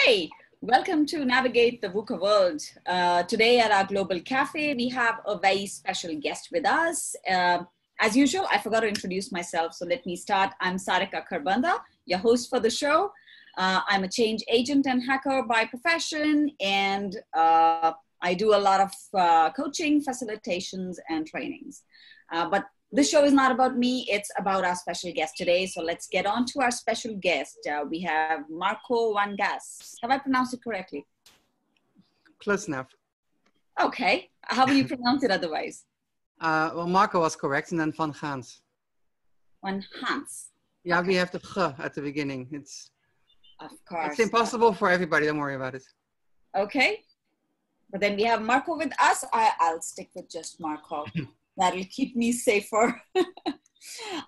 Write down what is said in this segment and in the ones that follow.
Hi, welcome to Navigate the VUCA World. Today at our Global Cafe, we have a very special guest with us. As usual, I forgot to introduce myself, so let me start. I'm Sarika Kharbanda, your host for the show. I'm a change agent and hacker by profession, and I do a lot of coaching, facilitations, and trainings. But this show is not about me, it's about our special guest today. So let's get on to our special guest. We have Marko van Gaans. Have I pronounced it correctly? Close enough. Okay. How will you pronounce it otherwise? Well, Marko was correct, and then Van Gaans. Van Gaans. Yeah, okay. We have the g at the beginning. Of course. It's impossible for everybody, don't worry about it. Okay. But then we have Marko with us. I'll stick with just Marko. That'll keep me safer.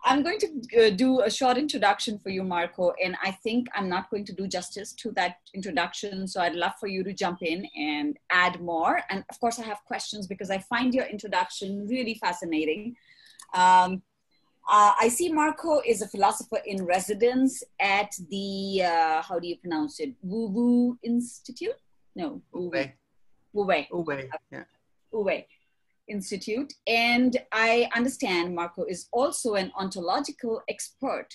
I'm going to do a short introduction for you, Marko, and I think I'm not going to do justice to that introduction, so I'd love for you to jump in and add more. And of course, I have questions because I find your introduction really fascinating. I see Marko is a philosopher-in-residence at the, how do you pronounce it? Wu-Wei Institute? No. Wu-Wei. Wu-Wei. Wu-Wei, yeah. Wu-Wei Institute. And I understand Marko is also an ontological expert.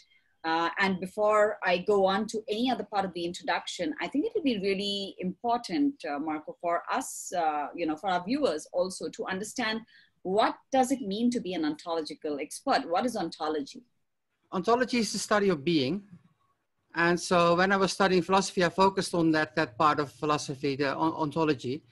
And before I go on to any other part of the introduction, I think it would be really important, Marko, for us, for our viewers also to understand, what does it mean to be an ontological expert? What is ontology? Ontology is the study of being. And so when I was studying philosophy, I focused on that part of philosophy, the ontology.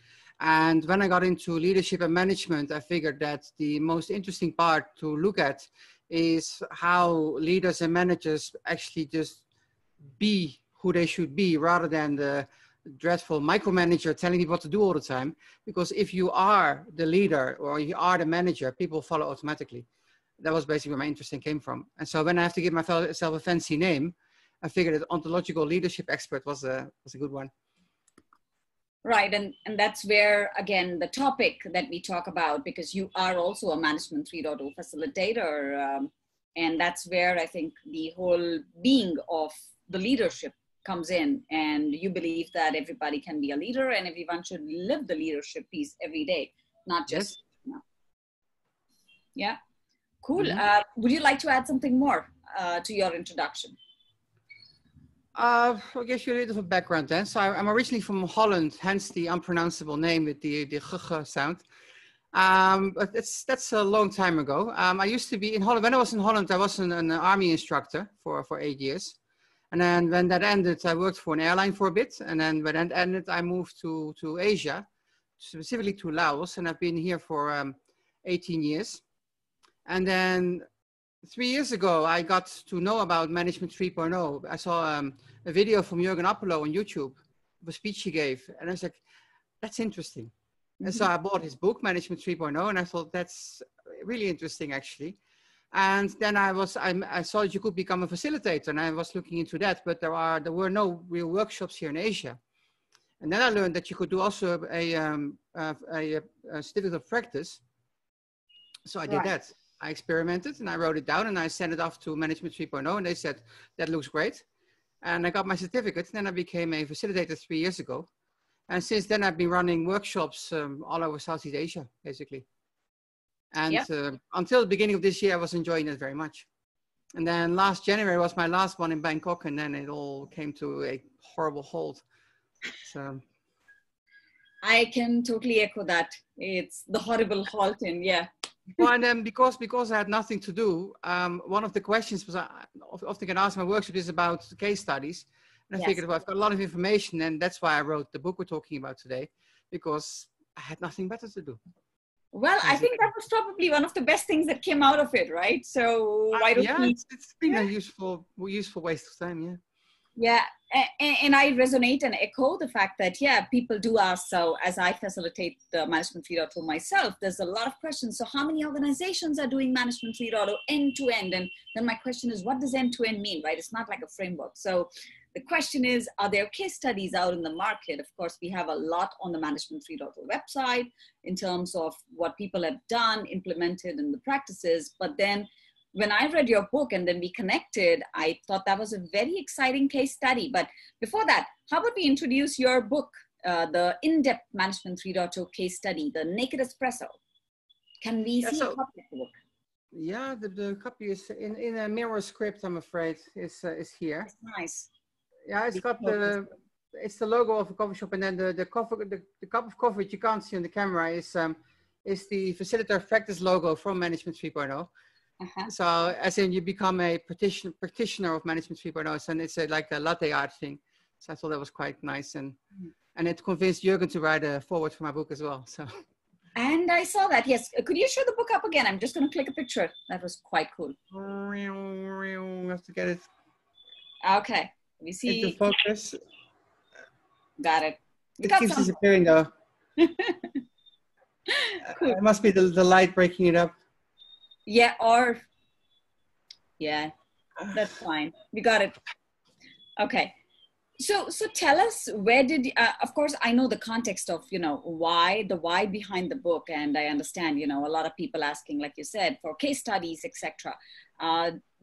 And when I got into leadership and management, I figured that the most interesting part to look at is how leaders and managers actually just be who they should be, rather than the dreadful micromanager telling people what to do all the time. Because if you are the leader or you are the manager, people follow automatically. That was basically where my interest came from. And so when I have to give myself a fancy name, I figured that ontological leadership expert was a good one. Right, and that's where, again, the topic that we talk about, because you are also a Management 3.0 facilitator, and that's where I think the whole being of the leadership comes in, and you believe that everybody can be a leader and everyone should live the leadership piece every day, not just, Yeah, cool. Mm-hmm. Would you like to add something more to your introduction? I'll give you a little background then. So I'm originally from Holland, hence the unpronounceable name with the g sound. But that's a long time ago. I used to be in Holland. When I was in Holland, I was an army instructor for 8 years. And then when that ended, I worked for an airline for a bit. And then when that ended, I moved to Asia, specifically to Laos. And I've been here for 18 years. And then 3 years ago, I got to know about Management 3.0. I saw a video from Jürgen Apollo on YouTube, a speech he gave. And I was like, that's interesting. Mm-hmm. And so I bought his book, Management 3.0, and I thought that's really interesting, actually. And then I saw that you could become a facilitator, and I was looking into that, but there were no real workshops here in Asia. And then I learned that you could do also a certificate of practice. So I did that. I experimented and I wrote it down and I sent it off to Management 3.0, and they said, that looks great. And I got my certificate, and then I became a facilitator 3 years ago. And since then I've been running workshops all over Southeast Asia, basically. And until the beginning of this year, I was enjoying it very much. And then last January was my last one in Bangkok, and then it all came to a horrible halt. So I can totally echo that. It's the horrible halt in, Well, and then because I had nothing to do, one of the questions was I often get asked in my workshop is about case studies. And I figured, well, I've got a lot of information, and that's why I wrote the book we're talking about today, because I had nothing better to do. Well, I think that was probably one of the best things that came out of it, right? So why don't we... It's been a useful waste of time, Yeah, and I resonate and echo the fact that, people do ask. So as I facilitate the Management 3.0 myself, there's a lot of questions. So how many organizations are doing Management 3.0 end to end? And then my question is, what does end to end mean, right? It's not like a framework. So the question is, are there case studies out in the market? Of course, we have a lot on the Management 3.0 website in terms of what people have done, implemented in the practices, but then when I read your book and then we connected, I thought that was a very exciting case study. But before that, how about we introduce your book, the In-Depth Management 3.0 case study, The Naked Espresso. Can we see a copy of the book? Yeah, the copy is in a mirror script, I'm afraid, is here. That's nice. Yeah, it's got it's the logo of a coffee shop, and then the cup of coffee which you can't see on the camera is the Facilitator Practice logo from Management 3.0. So as in you become a practitioner of Management 3.0, and it's like a latte art thing. So I thought that was quite nice, and it convinced Jürgen to write a foreword for my book as well. So. And I saw that, yes. Could you show the book up again? I'm just going to click a picture. That was quite cool. We have to get it. Okay. Let me see. Into focus. Got it. It keeps disappearing though. Cool. It must be the light breaking it up. Yeah, yeah, that's fine. We got it. Okay. So tell us, where did, of course, I know the context of, why behind the book. And I understand, a lot of people asking, like you said, for case studies, etc.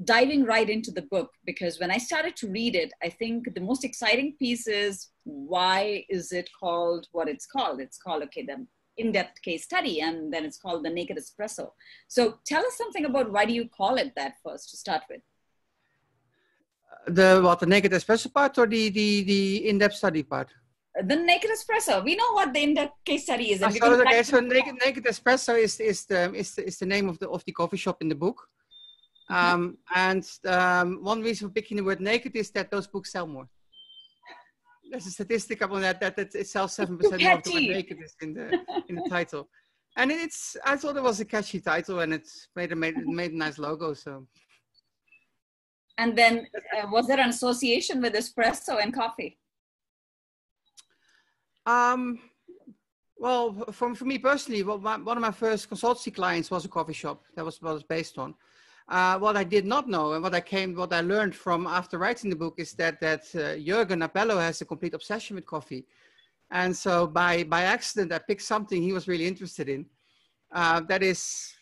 Diving right into the book, because when I started to read it, I think the most exciting piece is, why is it called what it's called? It's called, okay, the in-depth case study, and then it's called The Naked Espresso. So tell us something about, why do you call it that first to start with? The Naked Espresso part, or the in-depth study part? The Naked Espresso. We know what the in-depth case study is. So Naked Espresso is the name of the coffee shop in the book. One reason for picking the word naked is that those books sell more. There's a statistic about that it sells 7% more of the word naked is in the title. And I thought it was a catchy title, and it's made a nice logo. So. And then, was there an association with espresso and coffee? Well, for me personally, one of my first consultancy clients was a coffee shop. That was what it was based on. What I did not know, and what I learned from after writing the book, is that Jürgen Appello has a complete obsession with coffee. And so by accident, I picked something he was really interested in. That is,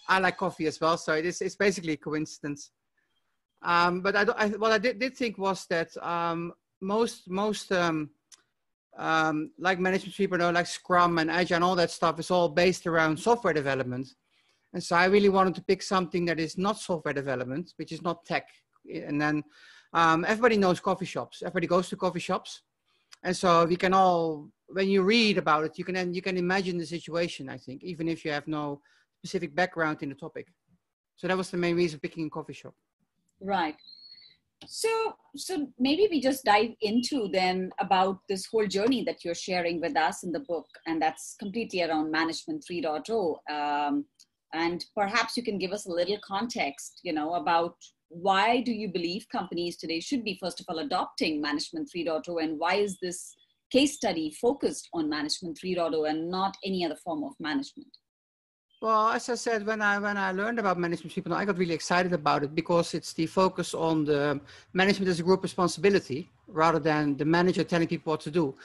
I like coffee as well. So it's basically a coincidence. But what I did think was that most like Management 3.0, like Scrum and Agile and all that stuff is all based around software development. And so I really wanted to pick something that is not software development, which is not tech. And then everybody knows coffee shops. Everybody goes to coffee shops. And so we can all, when you read about it, you can imagine the situation, I think, even if you have no specific background in the topic. So that was the main reason picking a coffee shop. Right. So maybe we just dive into then about this whole journey that you're sharing with us in the book, and that's completely around Management 3.0. And perhaps you can give us a little context, about why do you believe companies today should be, first of all, adopting Management 3.0, and why is this case study focused on Management 3.0 and not any other form of management? Well, as I said, when I learned about Management 3.0, I got really excited about it because it's the focus on the management as a group responsibility rather than the manager telling people what to do.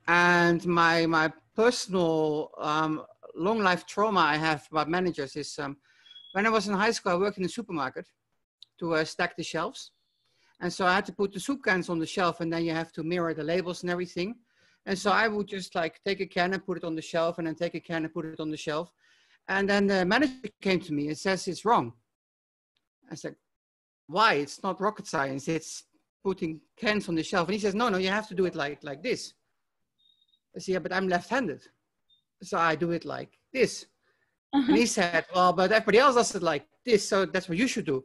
And my personal long life trauma I have about managers is when I was in high school, I worked in a supermarket to stack the shelves. And so I had to put the soup cans on the shelf, and then you have to mirror the labels and everything. And so I would just like take a can and put it on the shelf, and then take a can and put it on the shelf. And then the manager came to me and says, it's wrong. I said, why? It's not rocket science. It's putting cans on the shelf. And he says, no, you have to do it like this. I said, yeah, but I'm left-handed. So I do it like this. And he said, well, but everybody else does it like this. So that's what you should do.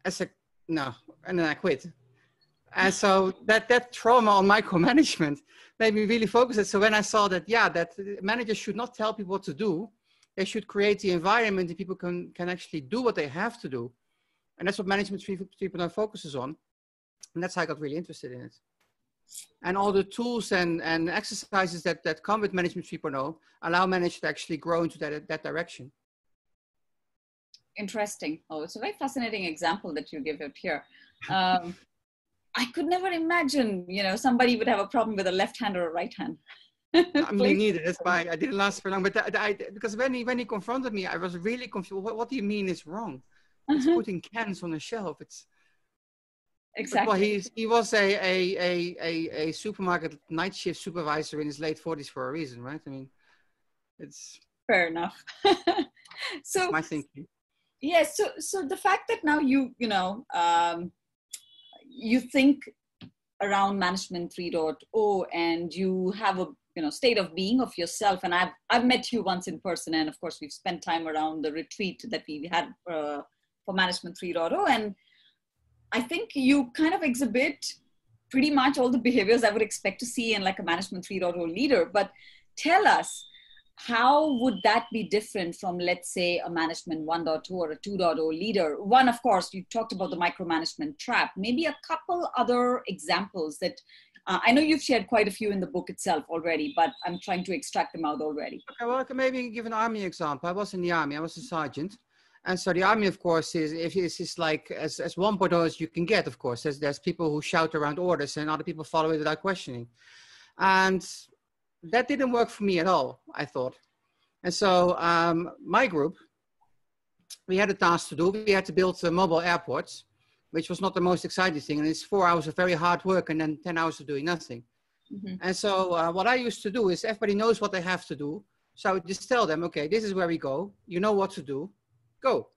I said, no. And then I quit. And so that trauma on micromanagement made me really focus it. So when I saw that, that managers should not tell people what to do, they should create the environment that people can actually do what they have to do. And that's what Management 3.0 focuses on. And that's how I got really interested in it. And all the tools and exercises that come with Management 3.0 allow managers to actually grow into that direction. Interesting. Oh, it's a very fascinating example that you give out here. I could never imagine, somebody would have a problem with a left hand or a right hand. Me neither. That's why I didn't last for long. But because when he confronted me, I was really confused. What do you mean is wrong? It's putting cans on a shelf. It's exactly. Well, he was a supermarket night shift supervisor in his late 40s for a reason, right? I mean, it's fair enough. So my thinking. yes, so the fact that now you think around management 3.0 and you have a state of being of yourself, and I've met you once in person, and of course we've spent time around the retreat that we had for management 3.0, and I think you kind of exhibit pretty much all the behaviors I would expect to see in like a management 3.0 leader. But tell us, how would that be different from, let's say, a management 1.2 or a 2.0 leader? One, of course, you talked about the micromanagement trap. Maybe a couple other examples that I know you've shared quite a few in the book itself already, but I'm trying to extract them out already. Okay, well, I can maybe give an army example. I was in the army. I was a sergeant. And so the army, of course, is like as 1.0 as you can get, of course. There's people who shout around orders and other people follow it without questioning. And that didn't work for me at all, I thought. And so my group, we had a task to do. We had to build mobile airports, which was not the most exciting thing. And it's 4 hours of very hard work and then 10 hours of doing nothing. Mm-hmm. And so what I used to do is everybody knows what they have to do. So I would just tell them, okay, this is where we go. You know what to do. Go.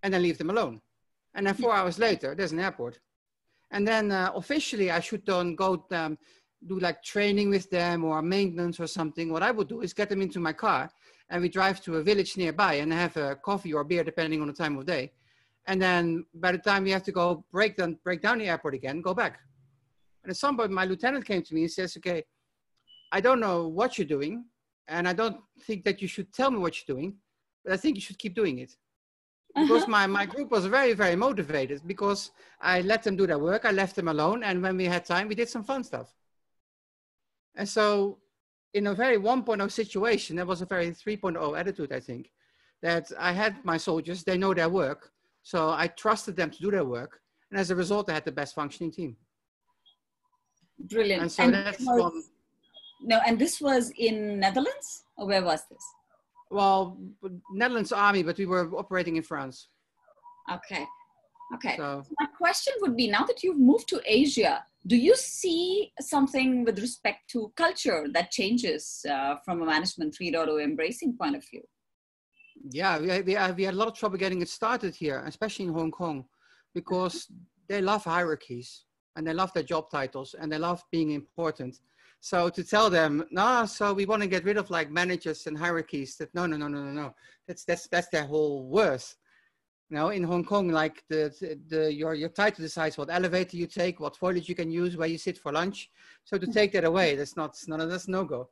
And then leave them alone. And then 4 hours later, there's an airport. And then officially I should then go do like training with them or maintenance or something. What I would do is get them into my car and we drive to a village nearby and have a coffee or beer depending on the time of day. And then by the time we have to go break down the airport again, go back. And at some point my lieutenant came to me and says, okay, I don't know what you're doing. And I don't think that you should tell me what you're doing, but I think you should keep doing it. Because my group was very, very motivated because I let them do their work. I left them alone. And when we had time, we did some fun stuff. And so in a very 1.0 situation, that was a very 3.0 attitude, I think, that I had my soldiers, they know their work. So I trusted them to do their work. And as a result, I had the best functioning team. Brilliant. And so that's one. No, and this was in Netherlands? Or where was this? Well, Netherlands Army, but we were operating in France. Okay. Okay. So my question would be, now that you've moved to Asia, do you see something with respect to culture that changes from a management 3.0 embracing point of view? Yeah, we had a lot of trouble getting it started here, especially in Hong Kong, because they love hierarchies and they love their job titles and they love being important. So to tell them, no, so we want to get rid of like managers and hierarchies, that no. That's their whole worth. You know, in Hong Kong, like your title decides what elevator you take, what toilet you can use, where you sit for lunch. So to take that away, that's no go.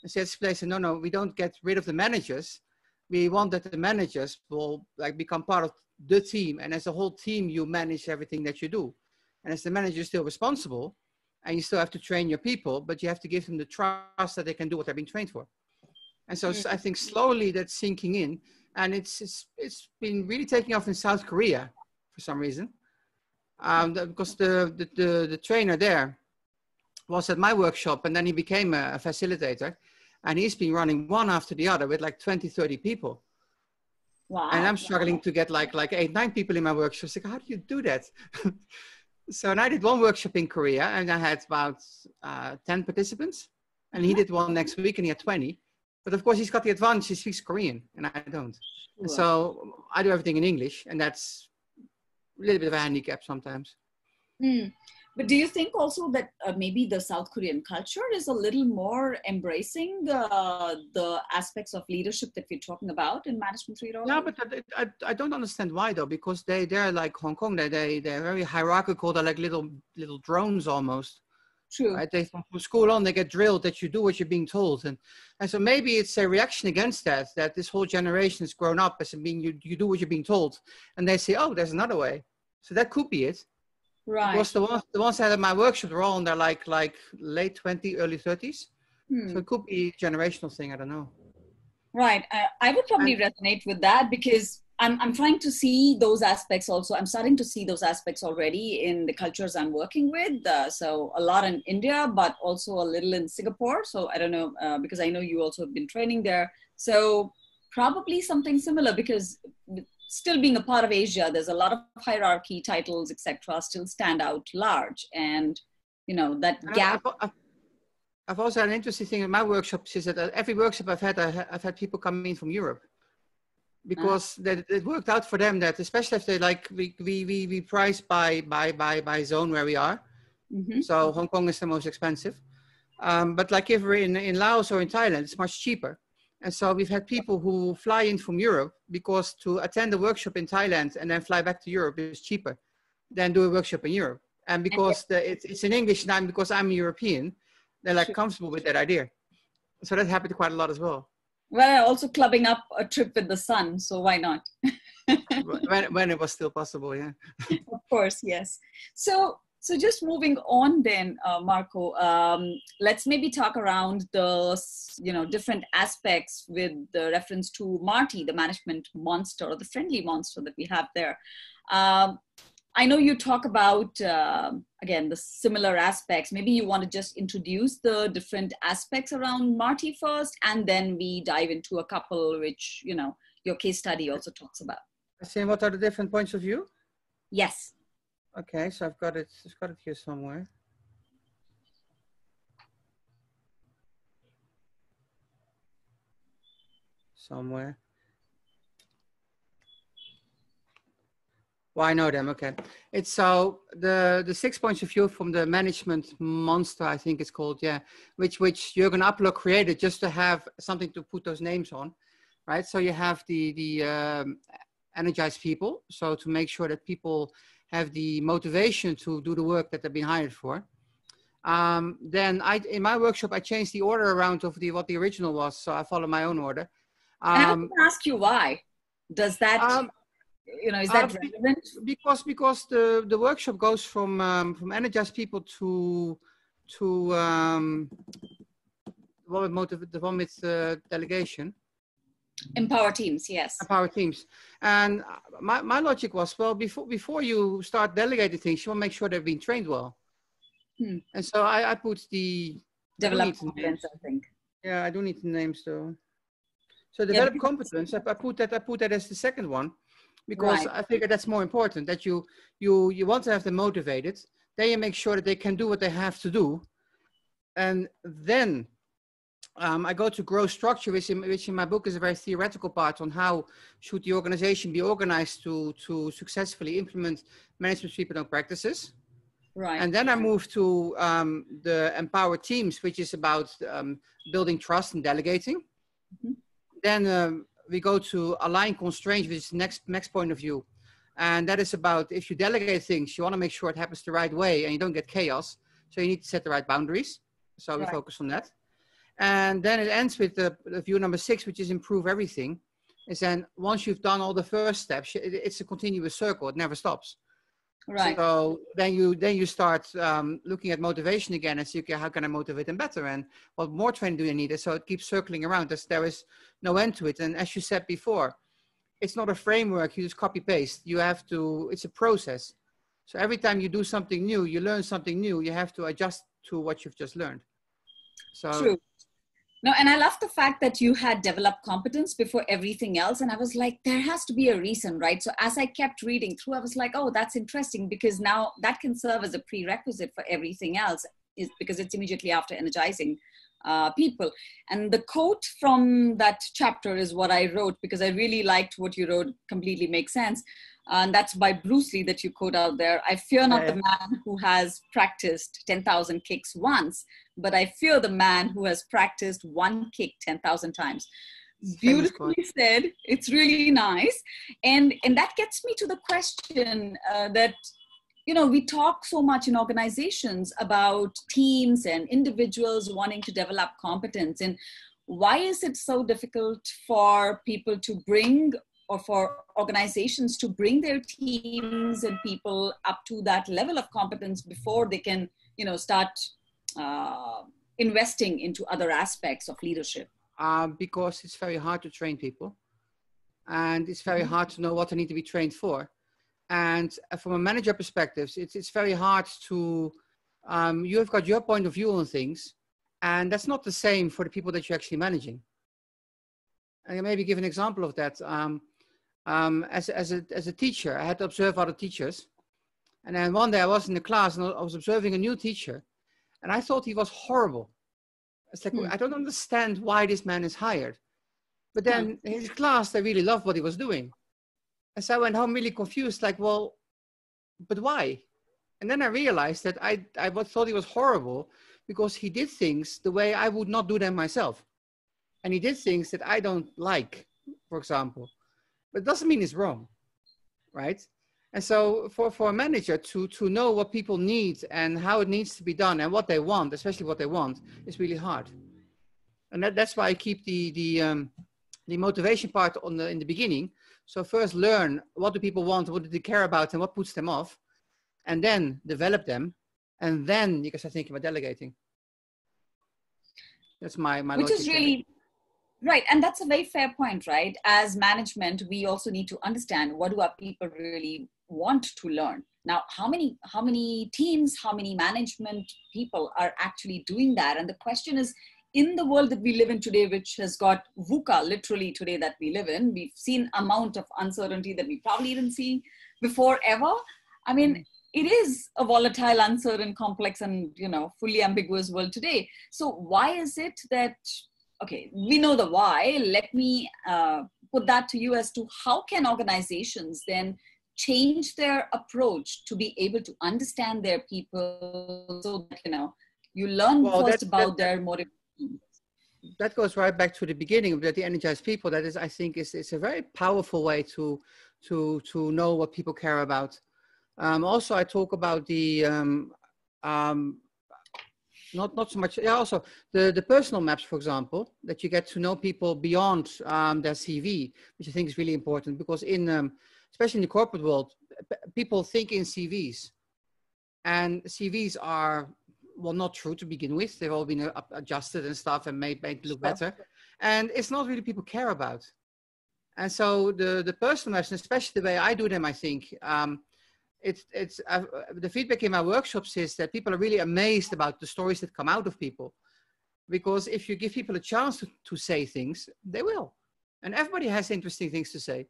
And so this place said, no, we don't get rid of the managers. We want that the managers will like become part of the team, and as a whole team, you manage everything that you do. And as the manager, you're still responsible, and you still have to train your people, but you have to give them the trust that they can do what they're being trained for. And so I think slowly that's sinking in, and it's been really taking off in South Korea for some reason, because the trainer there was at my workshop, and then he became a facilitator, and he's been running one after the other with like 20, 30 people. Wow. And I'm struggling to get like 8, 9 people in my workshop. It's like, how do you do that? So, and I did one workshop in Korea, and I had about 10 participants, and he did one next week, and he had 20. But of course, he's got the advantage, he speaks Korean, and I don't. And so I do everything in English, and that's a little bit of a handicap sometimes. But do you think also that maybe the South Korean culture is a little more embracing the aspects of leadership that we're talking about in Management 3.0? Yeah, but I don't understand why though, because they're like Hong Kong, they're very hierarchical, they're like little drones almost. True. Right? They, from school on, they get drilled that you do what you're being told. And so maybe it's a reaction against that this whole generation has grown up as being, you do what you're being told. And they say, oh, there's another way. So that could be it. Right. Because the ones that had my workshop were all in their like late 20s, early 30s. So it could be a generational thing. I don't know. Right. I would probably resonate with that because I'm trying to see those aspects also. I'm starting to see those aspects already in the cultures I'm working with. So a lot in India, but also a little in Singapore. So I don't know, because I know you also have been training there. So probably something similar because still being a part of Asia, there's a lot of hierarchy, titles, etc., still stand out large, and that gap. I've also had an interesting thing in my workshops is that every workshop I've had people come in from Europe, because it worked out for them that, especially if they like, we price by zone where we are. Mm-hmm. So Hong Kong is the most expensive. But like if we're in Laos or in Thailand, it's much cheaper. And so we've had people who fly in from Europe because to attend a workshop in Thailand and then fly back to Europe is cheaper than do a workshop in Europe. And because it's in English now, because I'm European, they're like comfortable with that idea. So that happened quite a lot as well. Well, also clubbing up a trip with the sun, so why not? when it was still possible, yeah. Of course, yes. So just moving on then, Marko, let's maybe talk around the different aspects with the reference to Marty, the management monster, or the friendly monster that we have there. I know you talk about, again, the similar aspects. Maybe you want to just introduce the different aspects around Marty first, and then we dive into a couple which, your case study also talks about. Saying what are the different points of view? Yes. Okay, so I've got it here somewhere. Well, I know them, okay. It's so the 6 points of view from the management monster, I think it's called, yeah, which Jürgen Appler created just to have something to put those names on, right? So you have the energized people, so to make sure that people have the motivation to do the work that they've been hired for. Then in my workshop, I changed the order around of what the original was, so I follow my own order. And I want to ask you why. Does that... is that relevant? Because the workshop goes from energized people to the one with delegation. Empower teams, yes. Empower teams. And my logic was, well, before you start delegating things, you want to make sure they've been trained well. And so I put the... Develop competence, I think. Yeah, I do need the names though. So develop competence, I put that as the second one. Because I figure that's more important, that you want to have them motivated. Then you make sure that they can do what they have to do. And then I go to growth structure, which in my book is a very theoretical part on how should the organization be organized to successfully implement management 3.0 practices. Right. And then I move to the empower teams, which is about building trust and delegating. Mm-hmm. Then we go to align constraints, which is the next point of view. And that is about, if you delegate things, you want to make sure it happens the right way and you don't get chaos. So you need to set the right boundaries. So we focus on that. And then it ends with the view number 6, which is improve everything. Is then once you've done all the first steps, it's a continuous circle. It never stops. Right. So then you start looking at motivation again and see, okay, how can I motivate them better? And what more training do you need? So it keeps circling around. There is no end to it. And as you said before, it's not a framework. You just copy paste. You have to, it's a process. So every time you do something new, you learn something new, you have to adjust to what you've just learned. So true. No, and I love the fact that you had developed competence before everything else. And I was like, there has to be a reason, right? So as I kept reading through, I was like, oh, that's interesting, because now that can serve as a prerequisite for everything else, is because it's immediately after energizing people. And the quote from that chapter is what I wrote, because I really liked what you wrote. Completely makes sense. And that's by Bruce Lee that you quote out there. I fear not the man who has practiced 10,000 kicks once, but I fear the man who has practiced one kick 10,000 times. Beautifully said. It's really nice. And that gets me to the question that, we talk so much in organizations about teams and individuals wanting to develop competence. And why is it so difficult for people to bring, or for organizations to bring their teams and people up to that level of competence before they can, start investing into other aspects of leadership? Because it's very hard to train people, and it's very hard to know what they need to be trained for. And from a manager perspective, it's very hard to, you have got your point of view on things, and that's not the same for the people that you're actually managing. I can maybe give an example of that. as a teacher, I had to observe other teachers. And then one day I was in the class and I was observing a new teacher, and I thought he was horrible. It's like, I don't understand why this man is hired. But then in his class, they really loved what he was doing. And so I went home really confused, like, well, but why? And then I realized that I thought he was horrible because he did things the way I would not do them myself. And he did things that I don't like, for example. But it doesn't mean it's wrong, right? And so for a manager to know what people need and how it needs to be done and what they want, especially what they want, is really hard. And that's why I keep the motivation part in the beginning. So first learn, what do people want, what do they care about, and what puts them off, and then develop them, and then you can start thinking about delegating. That's my which is really right, and that's a very fair point, right? As management, we also need to understand what do our people really want to learn. Now, how many teams, how many management people are actually doing that? And the question is, in the world that we live in today, which has got VUCA literally today that we live in, we've seen amount of uncertainty that we probably didn't see before ever. I mean, it is a volatile, uncertain, complex, and, you know, fully ambiguous world today. So why is it that, okay, we know the why. Let me put that to you as to how can organizations then change their approach to be able to understand their people so that, you know, you learn first about their motivation. That goes right back to the beginning of the energized people. That is, I think, is a very powerful way to know what people care about. Also, I talk about the not so much. Yeah, also the personal maps, for example, that you get to know people beyond their CV, which I think is really important because especially in the corporate world, people think in CVs, and CVs are, well, not true to begin with. They've all been adjusted and stuff and made look better. And it's not really people care about. And so the personal maps, especially the way I do them, I think, the feedback in my workshops is that people are really amazed about the stories that come out of people. Because if you give people a chance to say things, they will. And everybody has interesting things to say.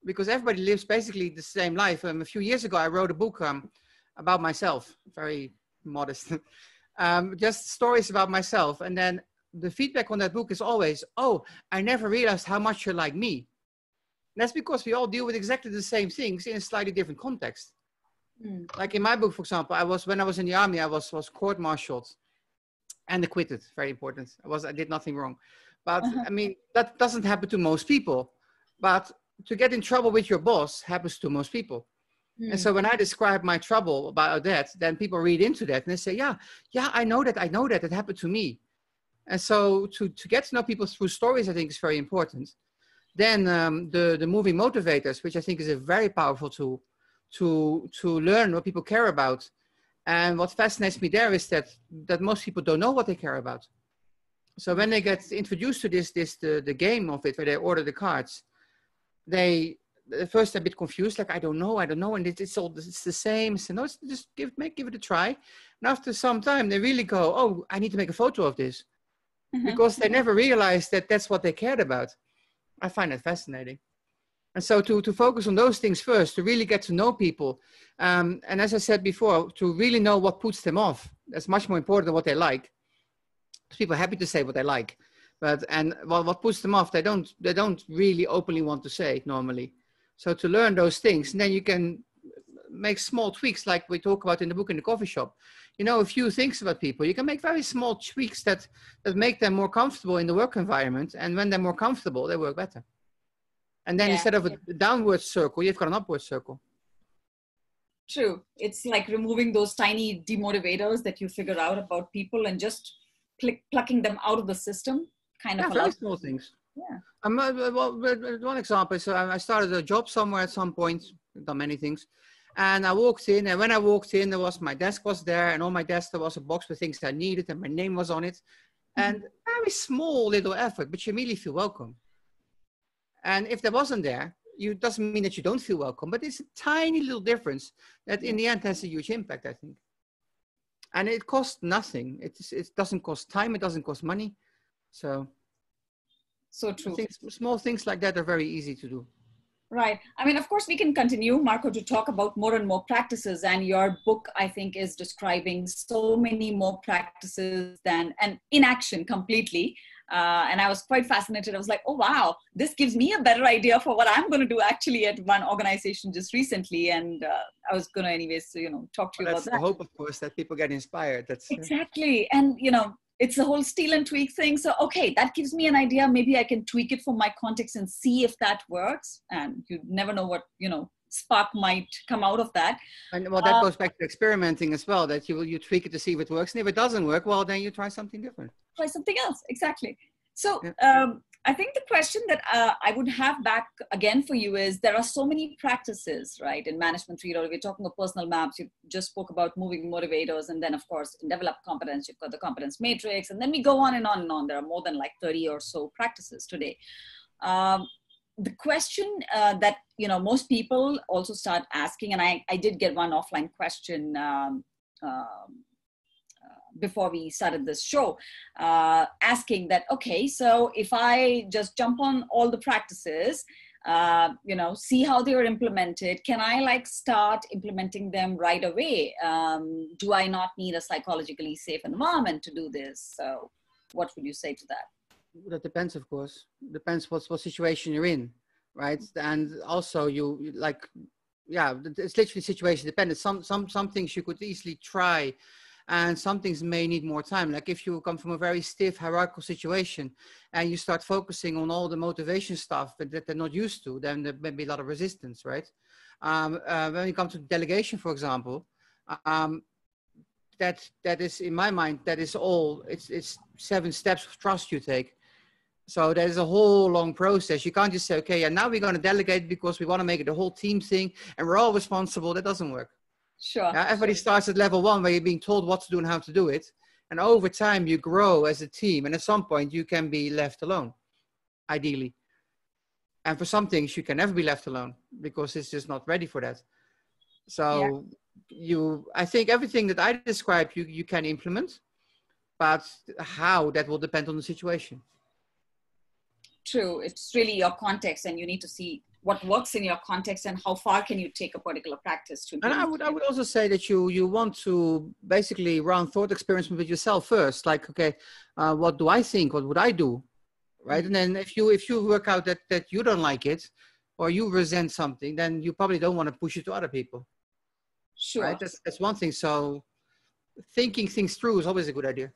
Because everybody lives basically the same life. A few years ago, I wrote a book about myself, very modest, just stories about myself. And then the feedback on that book is always, oh, I never realized how much you're like me. And that's because we all deal with exactly the same things in a slightly different context. Like in my book, for example, when I was in the army, I was court-martialed and acquitted. Very important. I did nothing wrong. But I mean, that doesn't happen to most people. But to get in trouble with your boss happens to most people. And so when I describe my trouble about that, then people read into that and they say, yeah, I know that, it happened to me. And so to get to know people through stories, I think is very important. Then the movie Motivators, which I think is a very powerful tool to learn what people care about. And what fascinates me there is that most people don't know what they care about. So when they get introduced to the game of it, where they order the cards, they at first a bit confused, like, I don't know, and it's the same. So no, just give it a try. And after some time, they really go, oh, I need to make a photo of this, because they never realized that that's what they cared about. I find that fascinating. And so to focus on those things first, to really get to know people, and as I said before, to really know what puts them off. That's much more important than what they like. People are happy to say what they like, but what puts them off, they don't really openly want to say normally. So to learn those things, and then you can make small tweaks like we talk about in the book in the coffee shop. You know, a few things about people. You can make very small tweaks that make them more comfortable in the work environment. And when they're more comfortable, they work better. And then instead of a downward circle, you've got an upward circle. True. It's like removing those tiny demotivators that you figure out about people and just plucking them out of the system. Kind of very small things. Yeah. One example is I started a job somewhere at some point, done many things. And I walked in, and when I walked in, my desk was there, and on my desk there was a box with things I needed, and my name was on it. And very small little effort, but you immediately feel welcome. And if that wasn't there, it doesn't mean that you don't feel welcome, but it's a tiny little difference that in the end has a huge impact, I think. And it costs nothing. It doesn't cost time. It doesn't cost money. So true. I think small things like that are very easy to do. Right. I mean, of course, we can continue, Marco, to talk about more and more practices. And your book, I think, is describing so many more practices than, and in action completely. And I was quite fascinated. I was like, oh, wow, this gives me a better idea for what I'm going to do actually at one organization just recently. And I was going to anyways, talk to you about that. That's the hope, of course, that people get inspired. That's exactly. And, it's the whole steal and tweak thing. So, okay, that gives me an idea. Maybe I can tweak it for my context and see if that works. And you never know what, spark might come out of that. And well, that goes back to experimenting as well, that you tweak it to see if it works. And if it doesn't work, well, then you try something different. Try something else. Exactly. So I think the question that I would have back again for you is, there are so many practices, right? In Management 3.0, we're talking of personal maps. You just spoke about moving motivators. And then, of course, in developed competence, you've got the competence matrix. And then we go on and on and on. There are more than like 30 or so practices today. The question that, most people also start asking, and I did get one offline question before we started this show, asking that, okay, so if I just jump on all the practices, see how they are implemented, can I start implementing them right away? Do I not need a psychologically safe environment to do this? So what would you say to that? That depends, of course. Depends what situation you're in, right? And also it's literally situation dependent. Some things you could easily try, and some things may need more time. Like if you come from a very stiff hierarchical situation and you start focusing on all the motivation stuff that they're not used to, then there may be a lot of resistance, right? When you come to delegation, for example, that is, in my mind, that is all, it's 7 steps of trust you take. So there's a whole long process. You can't just say, okay, and now we're going to delegate because we want to make it a whole team thing and we're all responsible. That doesn't work. Sure. Everybody starts at level 1 where you're being told what to do and how to do it. And over time you grow as a team. And at some point you can be left alone, ideally. And for some things you can never be left alone because it's just not ready for that. So I think everything that I described, you can implement, but how, that will depend on the situation. True. It's really your context, and you need to see what works in your context and how far can you take a particular practice to. And I would also say that you want to basically run thought experiments with yourself first. Like, okay, what do I think? What would I do? Right. Mm-hmm. And then if you work out that you don't like it or you resent something, then you probably don't want to push it to other people. Sure. Right. That's one thing. So thinking things through is always a good idea.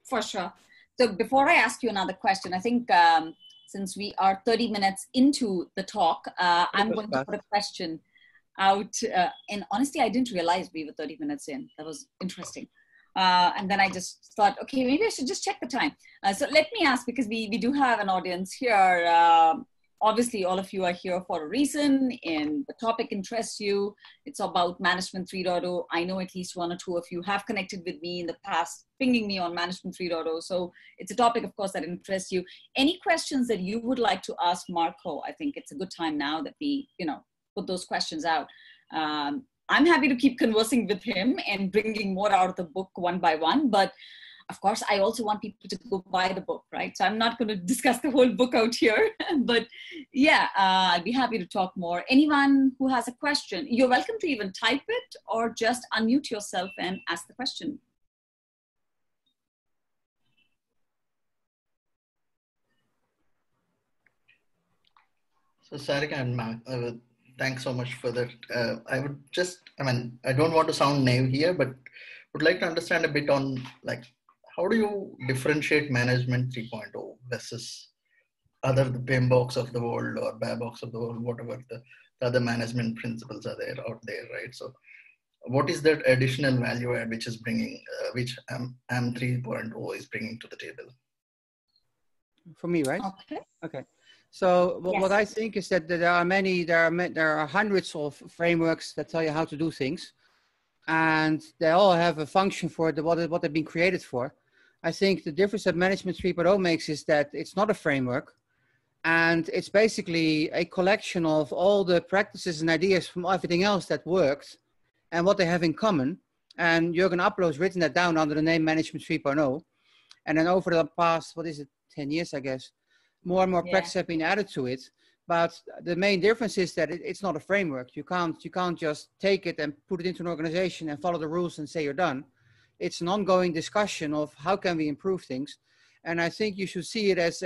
For sure. So before I ask you another question, I think since we are 30 minutes into the talk, I'm going to put a question out. And honestly, I didn't realize we were 30 minutes in. That was interesting. And then I just thought, okay, maybe I should just check the time. So let me ask, because we do have an audience here. Obviously, all of you are here for a reason, and the topic interests you. It's about Management 3.0. I know at least 1 or 2 of you have connected with me in the past, pinging me on Management 3.0. So it's a topic, of course, that interests you. Any questions that you would like to ask Marco? I think it's a good time now that we, put those questions out. I'm happy to keep conversing with him and bringing more out of the book one by one, but of course, I also want people to go buy the book, right? So I'm not going to discuss the whole book out here, but yeah, I'd be happy to talk more. Anyone who has a question, you're welcome to even type it or just unmute yourself and ask the question. So Sarika and Mark, thanks so much for that. I don't want to sound naive here, but would like to understand a bit on how do you differentiate Management 3.0 versus the PMBOK of the world or BABOK of the world, whatever the other management principles are out there, right? So what is that additional value add which is bringing, which AM 3.0 is bringing to the table? For me, right? Okay. So Yes. What I think is that there are hundreds of frameworks that tell you how to do things, and they all have a function for what they've been created for. I think the difference that Management 3.0 makes is that it's not a framework, and it's basically a collection of all the practices and ideas from everything else that worked and what they have in common. And Jürgen Appelo has written that down under the name Management 3.0. And then over the past, 10 years, I guess, more and more practices have been added to it. But the main difference is that it's not a framework. You can't just take it and put it into an organization and follow the rules and say you're done. It's an ongoing discussion of how can we improve things. And I think you should see it as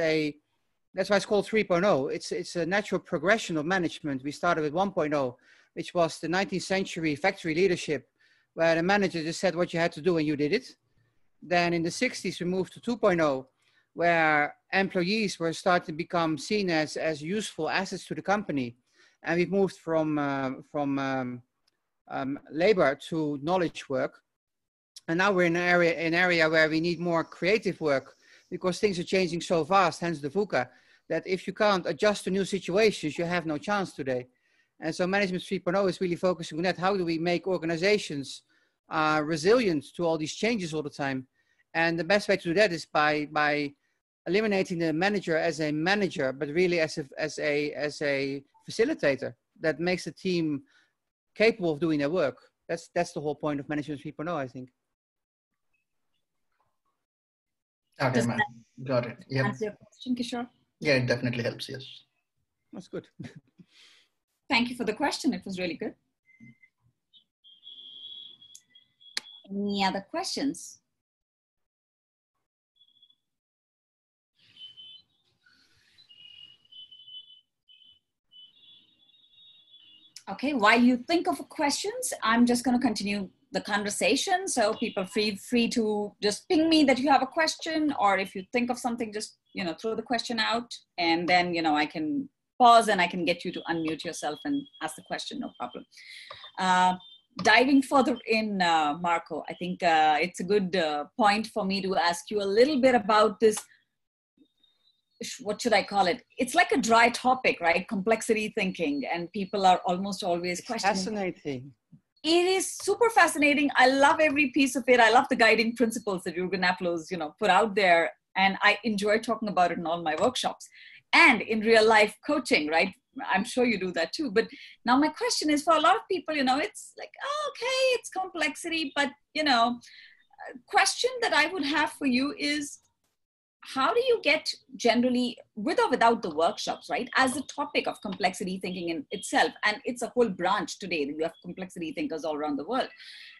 that's why it's called 3.0. It's a natural progression of management. We started with 1.0, which was the 19th century factory leadership, where the manager just said what you had to do and you did it. Then in the 60s, we moved to 2.0, where employees were starting to become seen as useful assets to the company. And we've moved from labor to knowledge work. And now we're in an area where we need more creative work, because things are changing so fast, hence the VUCA, that if you can't adjust to new situations, you have no chance today. And so Management 3.0 is really focusing on that. How do we make organizations resilient to all these changes all the time? And the best way to do that is by eliminating the manager as a manager, but really as a facilitator that makes the team capable of doing their work. That's the whole point of Management 3.0, I think. Okay, man. Got it. Yep. Answer your question, Kishore? Yeah, it definitely helps. Yes. That's good. Thank you for the question. It was really good. Any other questions? Okay, while you think of questions, I'm just going to continue the conversation. So people feel free to just ping me that you have a question, or if you think of something, just, throw the question out, and then, I can pause and I can get you to unmute yourself and ask the question, no problem. Diving further in, Marko, I think it's a good point for me to ask you a little bit about this. What should I call it? It's like a dry topic, right? Complexity thinking, and people are almost always questioning. Fascinating. It is super fascinating. I love every piece of it. I love the guiding principles that Jürgen Appel's, put out there. And I enjoy talking about it in all my workshops and in real life coaching, right? I'm sure you do that too. But now my question is, for a lot of people, it's like, oh, okay, it's complexity. But, a question that I would have for you is, how do you get generally, with or without the workshops, right, as a topic of complexity thinking in itself, and it's a whole branch today that you have complexity thinkers all around the world,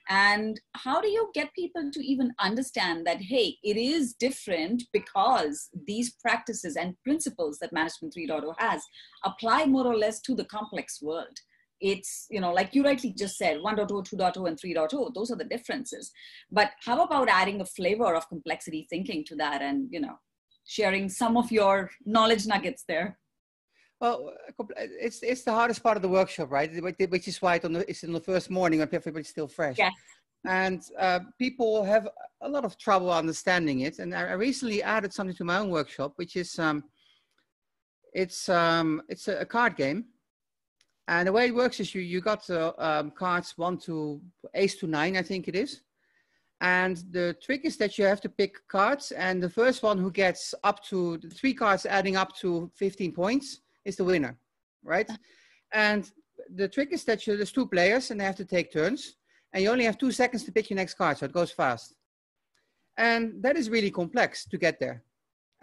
and how do you get people to even understand that, hey, it is different because these practices and principles that Management 3.0 has apply more or less to the complex world? It's, like you rightly just said, 1.0, 2.0, and 3.0, those are the differences. But how about adding a flavor of complexity thinking to that and, sharing some of your knowledge nuggets there? Well, it's the hardest part of the workshop, right? Which is why it's in the first morning when everybody's still fresh. Yeah. And people have a lot of trouble understanding it. And I recently added something to my own workshop, which is, it's a card game. And the way it works is you got cards 1 to ace to 9, I think it is. And the trick is that you have to pick cards, and the first one who gets up to the 3 cards adding up to 15 points is the winner, right? And the trick is that there's 2 players and they have to take turns, and you only have 2 seconds to pick your next card, so it goes fast. And that is really complex to get there.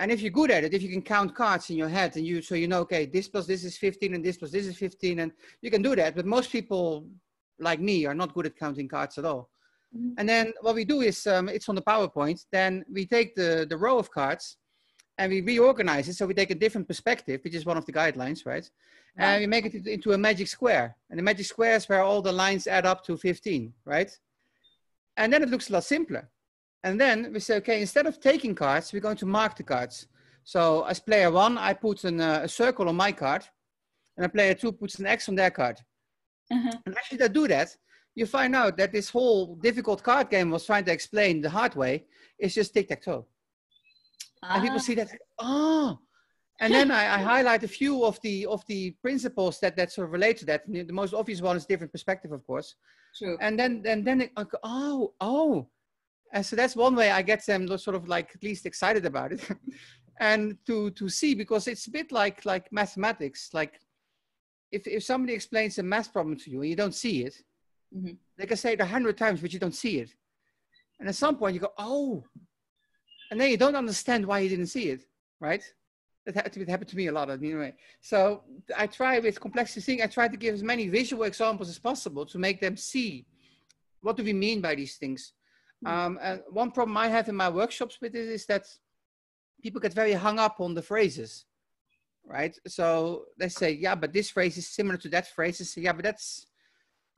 And if you're good at it, if you can count cards in your head and so okay, this plus this is 15 and this plus this is 15, and you can do that. But most people like me are not good at counting cards at all. Mm-hmm. And then what we do is, it's on the PowerPoint. Then we take the row of cards and we reorganize it. So we take a different perspective, which is one of the guidelines, right? Wow. And we make it into a magic square. And the magic square is where all the lines add up to 15, right? And then it looks a lot simpler. And then we say, okay, instead of taking cards, we're going to mark the cards. So as player 1, I put a circle on my card, and player 2 puts an X on their card. Uh-huh. And actually, they do that, you find out that this whole difficult card game was trying to explain the hard way is just tic-tac-toe. And people see that, and then I highlight a few of the principles that sort of relate to that. The most obvious one is different perspective, of course. True. And then I go, and so that's one way I get them sort of like at least excited about it. And to see, because it's a bit like mathematics. Like if somebody explains a math problem to you and you don't see it, mm-hmm. they can say it 100 times, but you don't see it. And at some point you go, and then you don't understand why you didn't see it, right? It happened to me a lot anyway. So I try with complexity thinking, I try to give as many visual examples as possible to make them see what do we mean by these things. And one problem I have in my workshops with it is that people get very hung up on the phrases, right? So they say, yeah, but this phrase is similar to that phrase. They say, yeah, but that's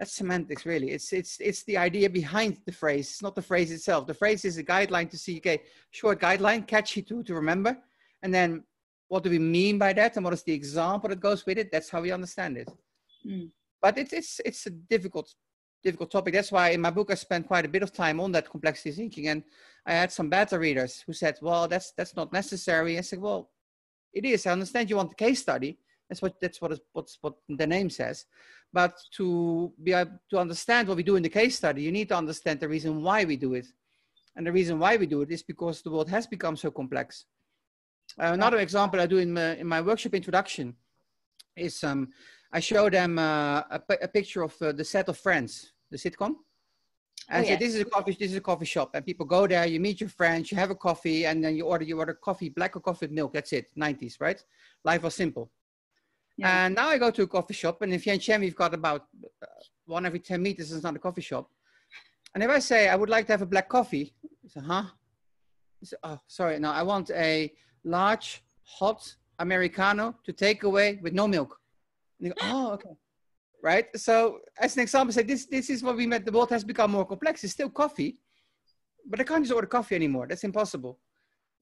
semantics, really. It's the idea behind the phrase. It's not the phrase itself. The phrase is a guideline to see, okay, short guideline, catchy to remember. And then what do we mean by that? And what is the example that goes with it? That's how we understand it. But it's a difficult topic. That's why in my book, I spent quite a bit of time on that complexity thinking. And I had some beta readers who said, well, that's not necessary. I said, well, it is. I understand you want the case study. That's what the name says. But to be able to understand what we do in the case study, you need to understand the reason why we do it. And the reason why we do it is because the world has become so complex. Another example I do in my workshop introduction is I show them a picture of the Set of Friends, the sitcom. And say, this is a coffee shop, and people go there, you meet your friends, you have a coffee, and then you order coffee, black or coffee with milk. That's it. 90s, right? Life was simple. Yeah. And now I go to a coffee shop, and in Vientiane, we've got about 1 every 10 meters is not a coffee shop. And if I say, I would like to have a black coffee, I say, huh? I say, oh, sorry, no, I want a large, hot Americano to take away with no milk. And you go, oh, okay. Right? So as an example, say this is what we meant. The world has become more complex. It's still coffee, but I can't just order coffee anymore. That's impossible.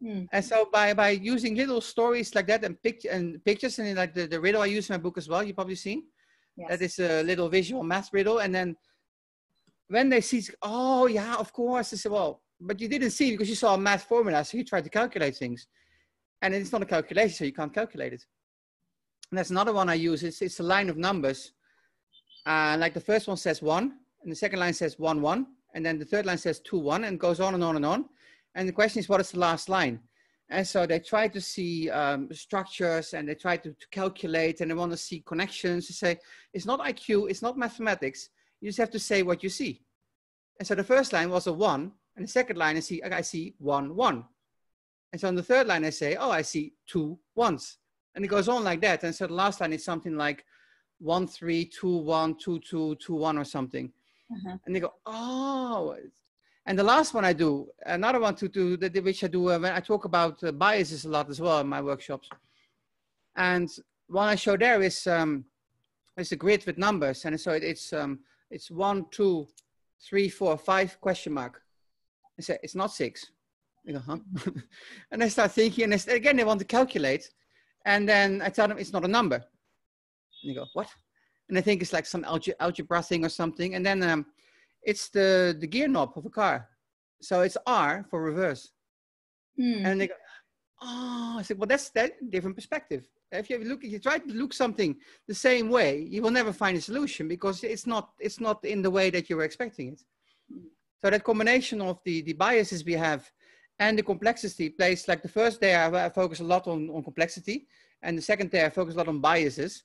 And so by using little stories like that and pictures, and like the riddle I use in my book as well, you've probably seen. Yes. That is a little visual math riddle. And then when they see, oh yeah, of course, they say, well, but you didn't see because you saw a math formula. So you tried to calculate things, and it's not a calculation, so you can't calculate it. And that's another one I use. It's a line of numbers. Like the first one says 1, and the second line says 1, 1, and then the third line says 2, 1, and goes on and on and on. And the question is, what is the last line? And so they try to see structures, and they try to calculate, and they want to see connections. To say, it's not IQ, it's not mathematics. You just have to say what you see. And so the first line was a 1, and the second line I see 1, 1. And so on the third line I say, oh, I see 2 1s. And it goes on like that. And so the last line is something like 1, 3, 2, 1, 2, 2, 2, 1 or something. And they go, oh. And the last one I do, another one which I do when I talk about biases a lot as well in my workshops. And one I show there is a grid with numbers. And so it's 1, 2, 3, 4, 5 question mark. I say, it's not 6. I go, huh? And I start thinking, and again, they want to calculate. And then I tell them it's not a number. And they go, what? And I think it's like some algebra thing or something. And then it's the gear knob of a car. So it's R for reverse. And they go, oh, I said, well, that's that different perspective. If you try to look something the same way, you will never find a solution because it's not in the way that you were expecting it. So that combination of the biases we have and the complexity plays, like the first day I focus a lot on complexity, and the second day I focus a lot on biases.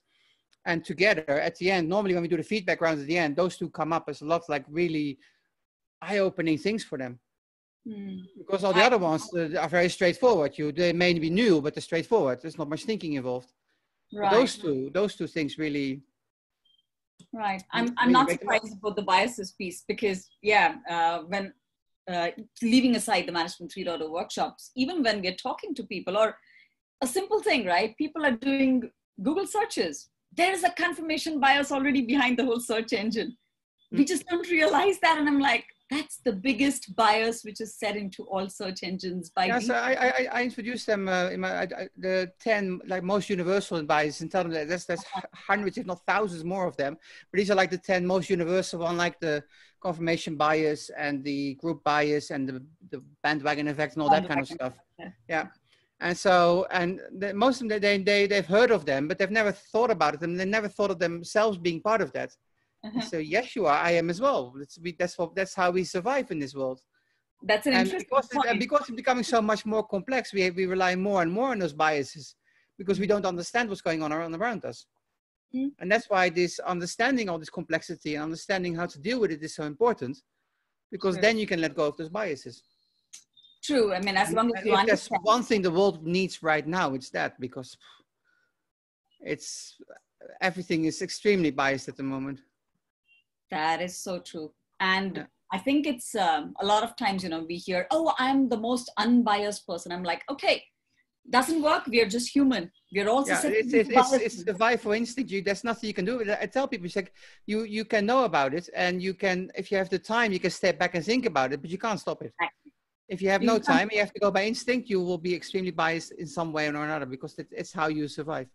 And together at the end, normally when we do the feedback rounds at the end, those two come up as a lot like really eye-opening things for them. Because all the other ones are very straightforward. They may be new, but they're straightforward. There's not much thinking involved. Right. Those two things really. Right. I'm not surprised about the biases piece because when leaving aside the Management 3.0 workshops, even when we're talking to people or a simple thing, right? People are doing Google searches. There is a confirmation bias already behind the whole search engine. We just don't realize that. And I'm like, that's the biggest bias which is set into all search engines. So I introduced them in the 10 like most universal biases and tell them that there's hundreds, if not thousands more of them. But these are like the 10 most universal one, like the confirmation bias and the group bias and the bandwagon effect and all that kind of stuff. Yeah. And so, most of them, they've heard of them, but they've never thought about it. And they never thought of themselves being part of that. So yes, you are. I am as well. That's how we survive in this world. That's an interesting point. And because it's becoming so much more complex, we rely more and more on those biases because we don't understand what's going on around us. And that's why this understanding all this complexity and understanding how to deal with it is so important, because then you can let go of those biases. True. I mean, as long as you If there's understand. one thing the world needs right now, it's that, because it's everything is extremely biased at the moment. That is so true. And Yeah. I think it's a lot of times, you know, we hear, oh, I'm the most unbiased person. I'm like, okay, doesn't work. We are just human. We're all Yeah, susceptible to bias. it's survival instinct. There's nothing you can do with it. I tell people, it's like you can know about it, and you can, if you have the time, you can step back and think about it, but you can't stop it. If you have no time, you have to go by instinct, you will be extremely biased in some way or another, because it's how you survive.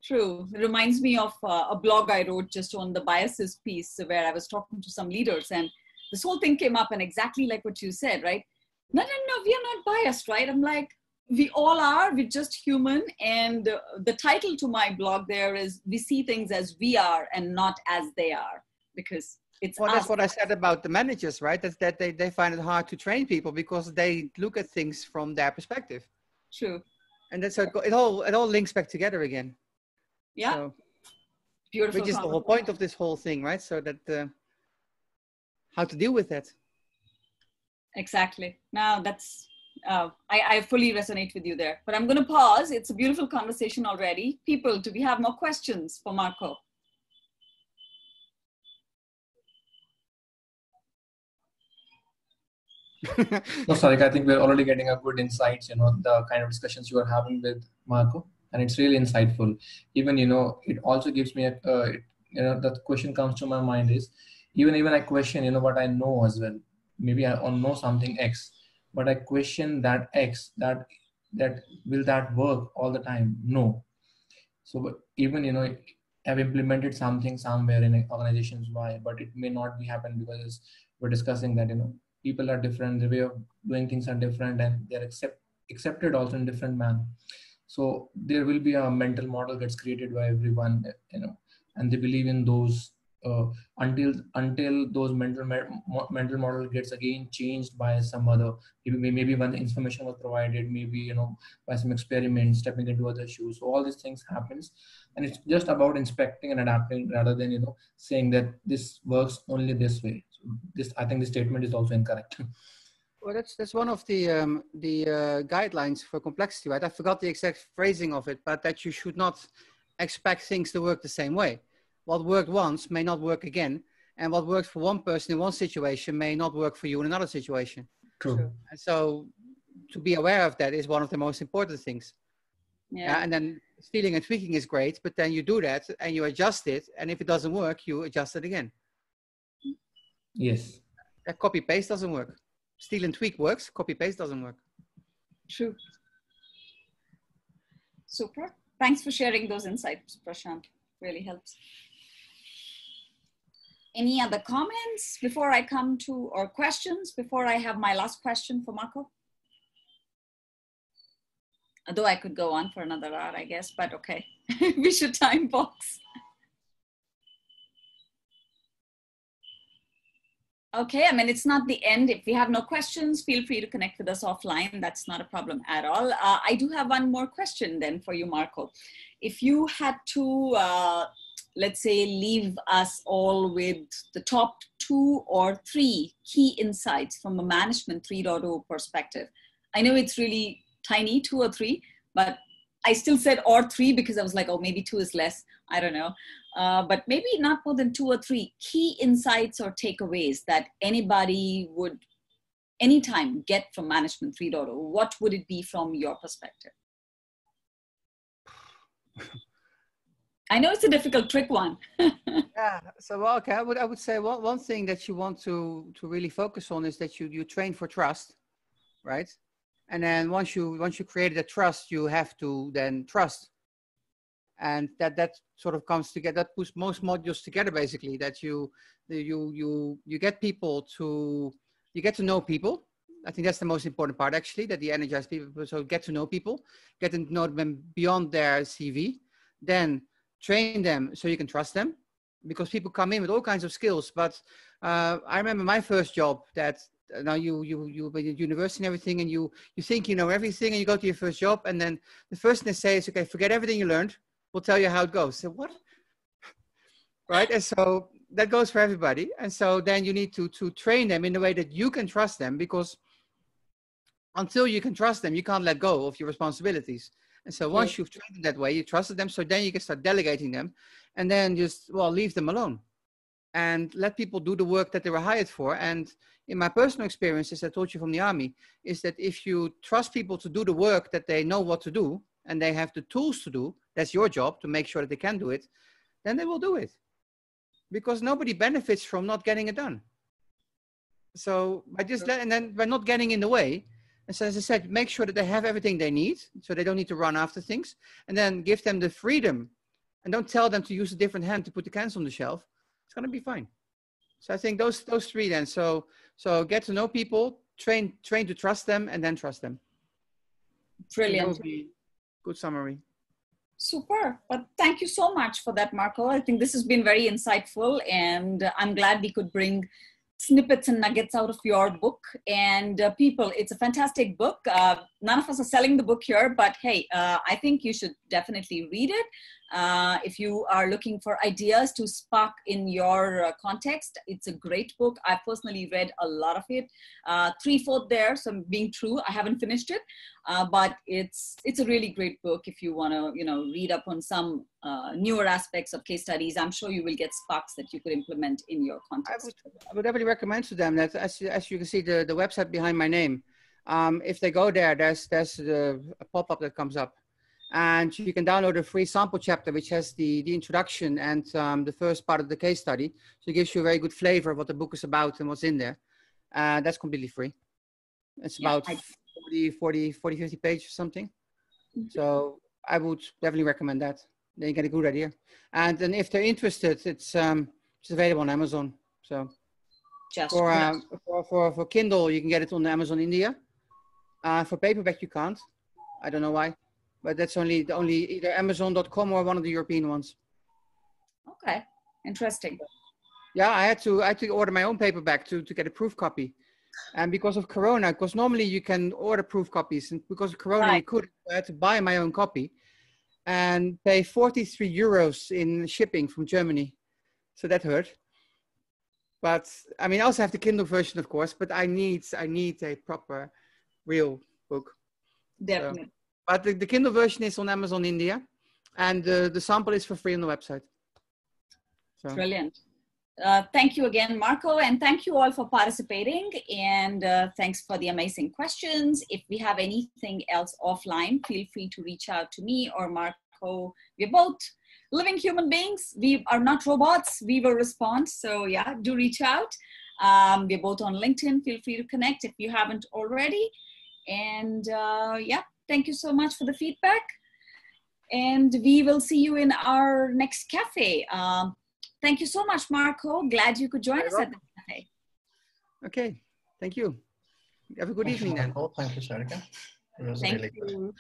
True. It reminds me of a blog I wrote just on the biases piece, where I was talking to some leaders, and this whole thing came up, and exactly like what you said, right? No, we are not biased, right? I'm like, we all are, we're just human. And the title to my blog there is, we see things as we are and not as they are, because it's well, us. that's what I said about the managers, right? That they find it hard to train people because they look at things from their perspective. True. And that's so it all links back together again. Yeah. So, beautiful. Which is the whole point of this whole thing, right? So that how to deal with that. Exactly. Now that's I fully resonate with you there. But I'm going to pause. It's a beautiful conversation already. People, do we have more questions for Marko? No, Sarika, I think we're already getting a good insights, you know, the kind of discussions you are having with Marko, and it's really insightful. Even, you know, it also gives me you know, the question comes to my mind is, even I question, you know, what I know as well. Maybe I know something X, but I question that X, that will that work all the time? No. So but even, you know, I've implemented something somewhere in organizations Y, but it may not be happen because we're discussing that, you know, people are different, the way of doing things are different, and they're accepted also in different manner. So there will be a mental model that's created by everyone, you know, and they believe in those until those mental model gets again changed by some other, maybe when the information was provided, maybe, you know, by some experiments, stepping into other shoes. So all these things happens, and it's just about inspecting and adapting rather than, you know, saying that this works only this way. So this, I think this statement is also incorrect. Well, that's one of the guidelines for complexity, right? I forgot the exact phrasing of it, but that you should not expect things to work the same way. What worked once may not work again, and what worked for one person in one situation may not work for you in another situation. True. And so to be aware of that is one of the most important things. Yeah. And then stealing and tweaking is great, but then you do that and you adjust it, and if it doesn't work, you adjust it again. Yes. That copy paste doesn't work. Steal and tweak works, copy paste doesn't work. True. Super. Thanks for sharing those insights, Prashant. Really helps. Any other comments before I come to, or questions before I have my last question for Marko? Although I could go on for another hour, I guess, but okay. We should time box. Okay, I mean, it's not the end. If we have no questions, feel free to connect with us offline. That's not a problem at all. I do have one more question then for you, Marko. If you had to, let's say, leave us all with the top 2 or 3 key insights from a Management 3.0 perspective. I know it's really tiny, 2 or 3, but I still said or 3 because I was like, oh, maybe 2 is less. I don't know. But maybe not more than 2 or 3 key insights or takeaways that anybody would anytime get from Management 3.0. What would it be from your perspective? I know it's a difficult trick one. Yeah. So, well, okay, I would say one thing that you want to really focus on is that you train for trust, right? And then once you created a trust, you have to then trust. And that sort of comes together, that puts most modules together, basically, that you get people to, you get to know people. I think that's the most important part, actually, that the energized people, so get to know people, get to know them beyond their CV, then train them so you can trust them, because people come in with all kinds of skills. But I remember my first job that now you been at university and everything, and you think you know everything, and you go to your first job, and then the first thing they say is, okay, forget everything you learned. We'll tell you how it goes. So what? Right? And so that goes for everybody. And so then you need to train them in a way that you can trust them, because until you can trust them, you can't let go of your responsibilities. And so once you've trained them that way, you trusted them, so then you can start delegating them, and then just, well, leave them alone and let people do the work that they were hired for. And in my personal experience, as I told you from the army, is that if you trust people to do the work that they know what to do, and they have the tools to do, that's your job to make sure that they can do it, then they will do it. Because nobody benefits from not getting it done. So by just and then by not getting in the way, and so as I said, make sure that they have everything they need, so they don't need to run after things, and then give them the freedom, and don't tell them to use a different hand to put the cans on the shelf. It's going to be fine. So I think those three then. So get to know people, train to trust them, and then trust them. Brilliant. That would be a good summary. Super. But thank you so much for that, Marko. I think this has been very insightful, and I'm glad we could bring snippets and nuggets out of your book. And people, it's a fantastic book. None of us are selling the book here, but hey, I think you should definitely read it. If you are looking for ideas to spark in your context, it's a great book. I personally read a lot of it. 3/4 there, so I'm being true. I haven't finished it, but it's a really great book. If you want to, read up on some newer aspects of case studies, I'm sure you will get sparks that you could implement in your context. I would definitely recommend to them that, as you can see, the website behind my name, if they go there, there's a pop-up that comes up. And you can download a free sample chapter, which has the introduction and the first part of the case study. So it gives you a very good flavor of what the book is about and what's in there. That's completely free. It's about 40, 50 pages or something. Mm-hmm. So I would definitely recommend that. Then you get a good idea. And then if they're interested, it's available on Amazon. So for Kindle, you can get it on Amazon India. For paperback, you can't. I don't know why. But that's only either Amazon.com or one of the European ones. Okay, interesting. Yeah, I had to order my own paperback to get a proof copy, and because of Corona, because normally you can order proof copies, and because of Corona, I had to buy my own copy, and pay 43 euros in shipping from Germany, so that hurt. But I mean, I also have the Kindle version, of course, but I need a proper, real book. Definitely. So. But the Kindle version is on Amazon India, and the sample is for free on the website. So. Brilliant. Thank you again, Marko, and thank you all for participating, and thanks for the amazing questions. If we have anything else offline, feel free to reach out to me or Marko. We're both living human beings. We are not robots. We will respond. So yeah, do reach out. We're both on LinkedIn. Feel free to connect if you haven't already. And yeah. Thank you so much for the feedback, and we will see you in our next cafe. Thank you so much, Marko. Glad you could join us at the cafe. Okay, thank you. Have a good evening then. Thank you, Sarika. It was Thank really you. good.